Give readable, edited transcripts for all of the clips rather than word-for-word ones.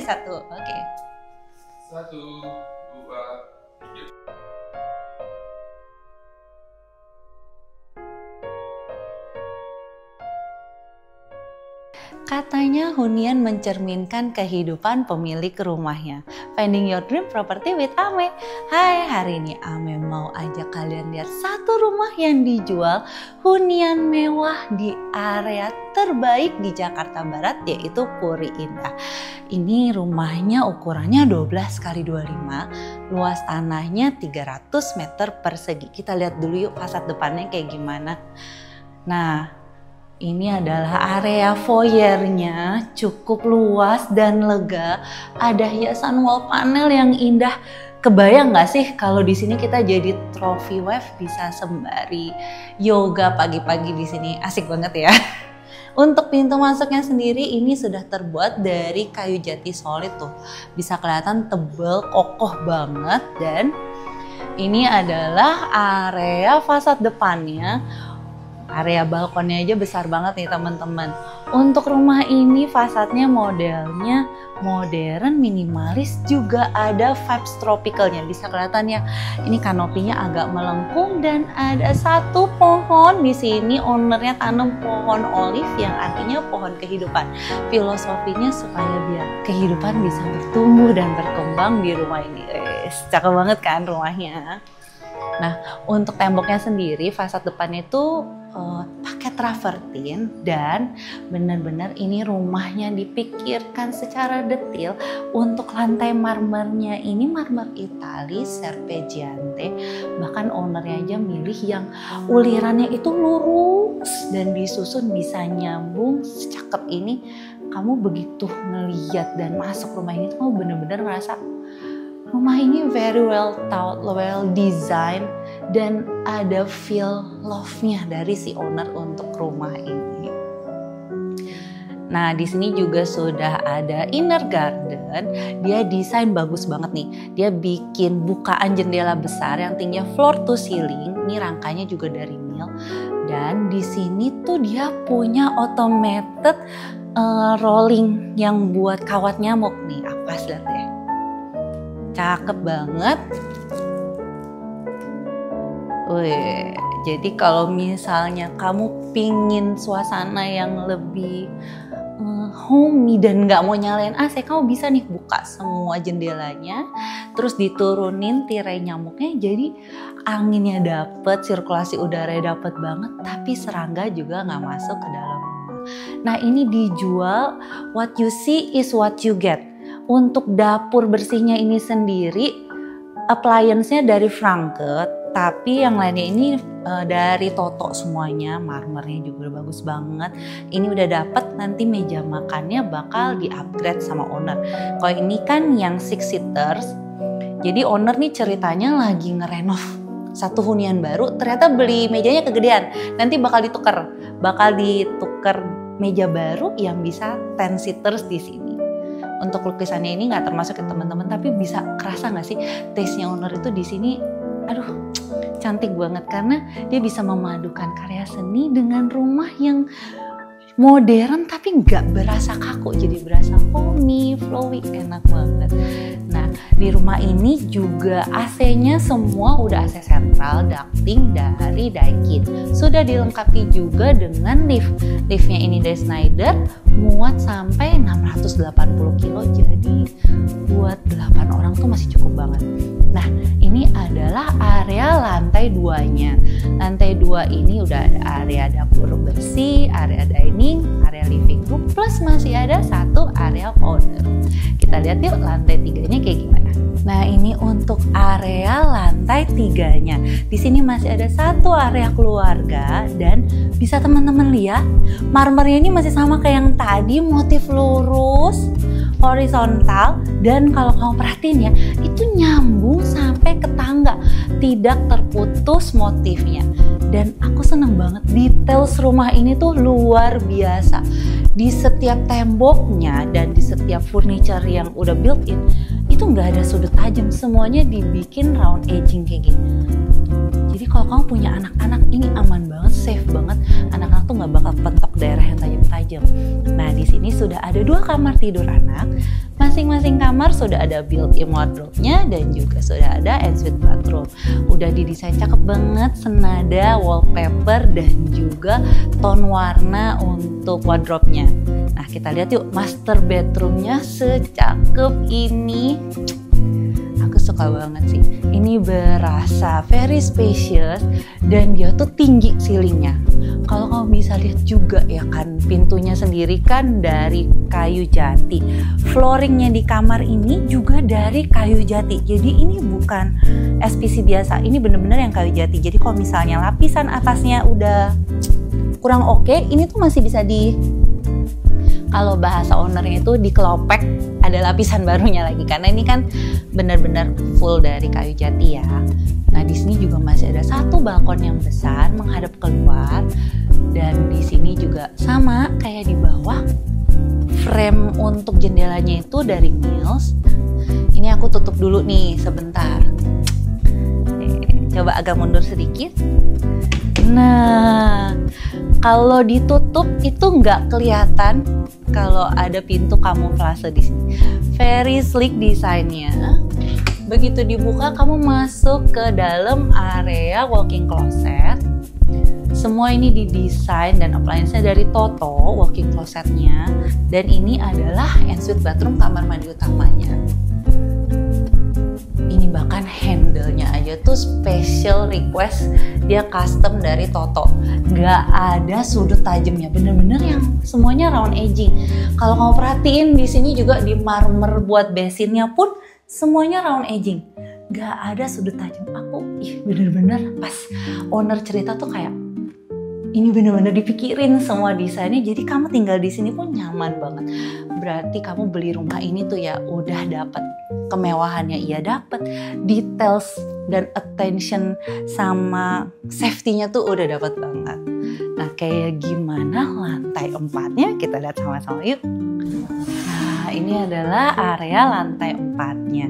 satu. Oke. 1, 2, 3. Katanya hunian mencerminkan kehidupan pemilik rumahnya. Finding your dream property with Ame. Hai, hari ini Ame mau ajak kalian lihat satu rumah yang dijual hunian mewah di area terbaik di Jakarta Barat, yaitu Puri Indah. Ini rumahnya ukurannya 12 x 25, luas tanahnya 300 meter persegi. Kita lihat dulu yuk fasad depannya kayak gimana. Nah, ini adalah area foyernya, cukup luas dan lega. Ada hiasan wall panel yang indah. Kebayang nggak sih kalau di sini kita jadi trophy wife, bisa sembari yoga pagi-pagi di sini, asik banget ya. Untuk pintu masuknya sendiri ini sudah terbuat dari kayu jati solid tuh, bisa kelihatan tebal, kokoh banget. Dan ini adalah area fasad depannya. Area balkonnya aja besar banget nih teman-teman. Untuk rumah ini fasadnya modelnya modern, minimalis, juga ada vibes tropicalnya. Bisa kelihatan ya, ini kanopinya agak melengkung dan ada satu pohon di sini. Ownernya tanam pohon olive yang artinya pohon kehidupan. Filosofinya supaya biar kehidupan bisa bertumbuh dan berkembang di rumah ini. Cakep banget kan rumahnya. Nah, untuk temboknya sendiri fasad depan itu pakai travertin, dan benar-benar ini rumahnya dipikirkan secara detail. Untuk lantai marmernya ini marmer Itali Serpeggiante, bahkan ownernya aja milih yang ulirannya itu lurus dan disusun bisa nyambung. Secakep ini, kamu begitu ngeliat dan masuk rumah ini kamu benar-benar merasa rumah ini very well thought, well designed, dan ada feel love-nya dari si owner untuk rumah ini. Nah, di sini juga sudah ada inner garden. Dia desain bagus banget nih. Dia bikin bukaan jendela besar yang tingginya floor to ceiling. Ini rangkanya juga dari mil. Dan di sini tuh dia punya automated rolling yang buat kawat nyamuk nih. Apa lihat deh. Cakep banget. Wih, jadi kalau misalnya kamu pingin suasana yang lebih homey dan nggak mau nyalain AC, kamu bisa nih buka semua jendelanya, terus diturunin tirai nyamuknya, jadi anginnya dapet, sirkulasi udaranya dapet banget, tapi serangga juga nggak masuk ke dalam rumah. Nah, ini dijual what you see is what you get. Untuk dapur bersihnya ini sendiri, appliance-nya dari Franke, tapi yang lainnya ini dari Toto semuanya. Marmernya juga bagus banget. Ini udah dapet, nanti meja makannya bakal di-upgrade sama owner. Kalau ini kan yang 6-seaters, jadi owner nih ceritanya lagi ngerenov satu hunian baru, ternyata beli mejanya kegedean. Nanti bakal ditukar meja baru yang bisa 10-seaters di sini. Untuk lukisannya ini nggak termasuk ya teman-teman, tapi bisa kerasa nggak sih taste-nya owner itu di sini, aduh cantik banget karena dia bisa memadukan karya seni dengan rumah yang modern tapi nggak berasa kaku, jadi berasa homey, flowy, enak banget. Nah, di rumah ini juga AC-nya semua udah AC sentral ducting dari Daikin. Sudah dilengkapi juga dengan lift. Liftnya ini dari Schneider, muat sampai 680 kilo, jadi buat 8 orang tuh masih cukup banget. Nah, ini adalah area lantai 2-nya. Lantai 2 ini udah ada area dapur bersih, area dining, area living room, plus masih ada satu area powder. Kita lihat yuk lantai 3-nya kayak gimana. Nah, ini untuk area lantai 3-nya. Di sini masih ada satu area keluarga, dan bisa teman-teman lihat marmernya ini masih sama kayak yang tadi, motif lurus, horizontal, dan kalau kamu perhatiin ya, itu nyambung sampai ke tangga, tidak terputus motifnya. Dan aku seneng banget, details rumah ini tuh luar biasa. Di setiap temboknya dan di setiap furniture yang udah built in, itu nggak ada sudut tajam, semuanya dibikin round edging kayak gini. Jadi kalau kamu punya anak-anak, ini aman banget, safe banget. Anak-anak tuh nggak bakal pentok daerah yang tajam-tajam. Nah, di sini sudah ada 2 kamar tidur anak, Masing-masing kamar sudah ada built-in wardrobe-nya dan juga sudah ada ensuite bathroom. Udah didesain cakep banget, senada wallpaper dan juga tone warna untuk wardrobe-nya. Nah, kita lihat yuk master bedroom-nya secakep ini. Aku suka banget sih. Ini berasa very spacious dan dia tuh tinggi ceilingnya. Kalau kamu bisa lihat juga ya kan, pintunya sendiri kan dari kayu jati. Flooringnya di kamar ini juga dari kayu jati. Jadi ini bukan SPC biasa, ini bener-bener yang kayu jati. Jadi kalau misalnya lapisan atasnya udah kurang oke, ini tuh masih bisa kalau bahasa ownernya itu dikelopek, ada lapisan barunya lagi karena ini kan benar-benar full dari kayu jati ya. Nah, di sini juga masih ada satu balkon yang besar menghadap keluar dan di sini juga sama kayak di bawah. Frame untuk jendelanya itu dari Mills. Ini aku tutup dulu nih sebentar. Coba agak mundur sedikit. Nah, kalau ditutup itu nggak kelihatan kalau ada pintu kamuflase di sini. Very sleek desainnya. Begitu dibuka, kamu masuk ke dalam area walk-in closet. Semua ini didesain dan appliance-nya dari Toto, walk-in closetnya. Dan ini adalah ensuite bathroom kamar mandi utamanya. Ini bahkan handle-nya aja tuh special request, dia custom dari Toto. Gak ada sudut tajamnya, bener-bener yang semuanya round edging. Kalau kamu perhatiin di sini juga di marmer buat basinnya pun semuanya round edging. Gak ada sudut tajam. Aku bener-bener pas owner cerita tuh kayak ini bener-bener dipikirin semua desainnya. Jadi kamu tinggal di sini pun nyaman banget. Berarti kamu beli rumah ini tuh ya udah dapet kemewahannya, iya dapet details dan attention sama safety-nya tuh udah dapet banget. Nah, kayak gimana lantai 4-nya? Kita lihat sama-sama yuk. Nah, ini adalah area lantai 4-nya.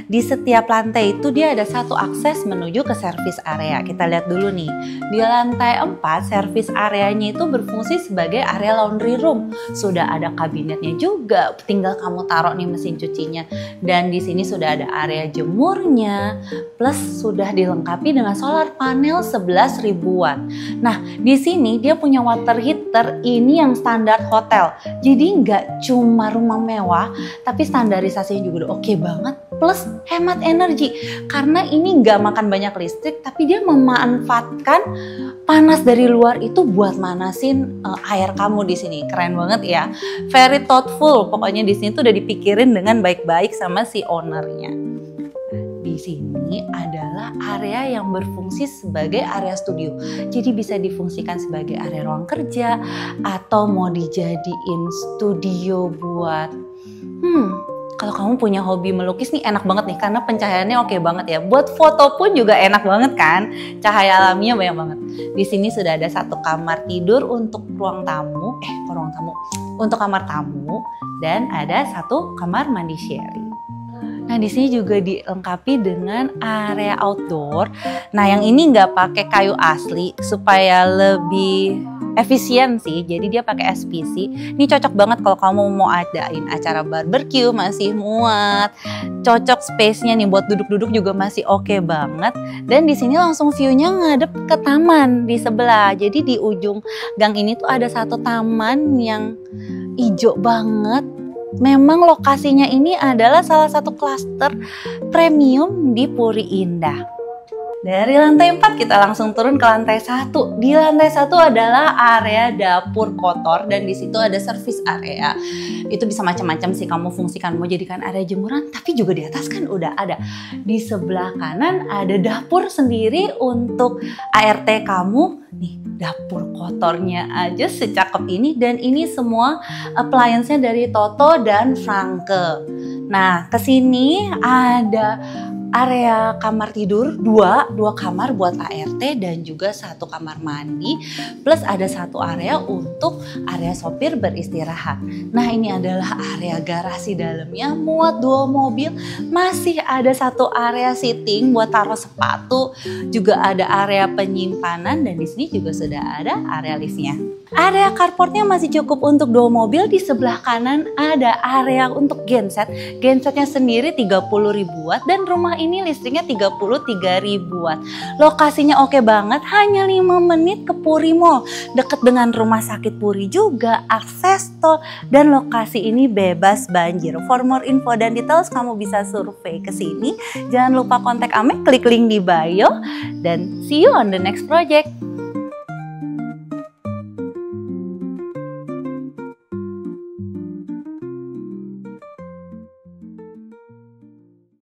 Di setiap lantai itu dia ada satu akses menuju ke service area. Kita lihat dulu nih. Di lantai 4, service areanya itu berfungsi sebagai area laundry room. Sudah ada kabinetnya juga, tinggal kamu taruh nih mesin cucinya. Dan di sini sudah ada area jemurnya, plus sudah dilengkapi dengan solar panel 11.000 watt. Nah, di sini dia punya water heater, ini yang standar hotel. Jadi nggak cuma rumah mewah, tapi standarisasinya juga udah oke banget. Plus hemat energi, karena ini nggak makan banyak listrik, tapi dia memanfaatkan panas dari luar itu buat manasin air kamu di sini. Keren banget ya, very thoughtful. Pokoknya di sini tuh udah dipikirin dengan baik-baik sama si ownernya. Di sini adalah area yang berfungsi sebagai area studio. Jadi bisa difungsikan sebagai area ruang kerja atau mau dijadiin studio buat kalau kamu punya hobi melukis nih enak banget nih karena pencahayaannya oke banget ya. Buat foto pun juga enak banget kan. Cahaya alaminya banyak banget. Di sini sudah ada satu kamar tidur untuk untuk kamar tamu dan ada satu kamar mandi sharing. Nah, di sini juga dilengkapi dengan area outdoor. Nah, yang ini nggak pakai kayu asli supaya lebih efisien sih. Jadi dia pakai SPC. Ini cocok banget kalau kamu mau adain acara barbecue, masih muat. Cocok space-nya nih buat duduk-duduk juga masih oke banget. Dan di sini langsung view-nya ngadep ke taman di sebelah. Jadi di ujung gang ini tuh ada satu taman yang hijau banget. Memang lokasinya ini adalah salah satu klaster premium di Puri Indah. Dari lantai 4 kita langsung turun ke lantai 1. Di lantai 1 adalah area dapur kotor dan di situ ada service area. Itu bisa macam-macam sih kamu fungsikan, mau jadikan area jemuran, tapi juga di atas kan udah ada. Di sebelah kanan ada dapur sendiri untuk ART kamu. Nih, dapur kotornya aja secakep ini dan ini semua appliance-nya dari Toto dan Franke. Nah, kesini ada area kamar tidur, dua kamar buat ART dan juga satu kamar mandi, plus ada satu area untuk area sopir beristirahat. Nah, ini adalah area garasi dalamnya, muat 2 mobil, masih ada satu area sitting buat taruh sepatu, juga ada area penyimpanan dan di sini juga sudah ada area liftnya. Area carportnya masih cukup untuk 2 mobil. Di sebelah kanan ada area untuk genset. Gensetnya sendiri 30.000 watt dan rumah ini listriknya 33.000 watt. Lokasinya oke banget, hanya 5 menit ke Puri Mall. Deket dengan rumah sakit Puri juga, akses tol, dan lokasi ini bebas banjir. For more info dan details kamu bisa survei ke sini. Jangan lupa kontak Ame, klik link di bio, dan see you on the next project.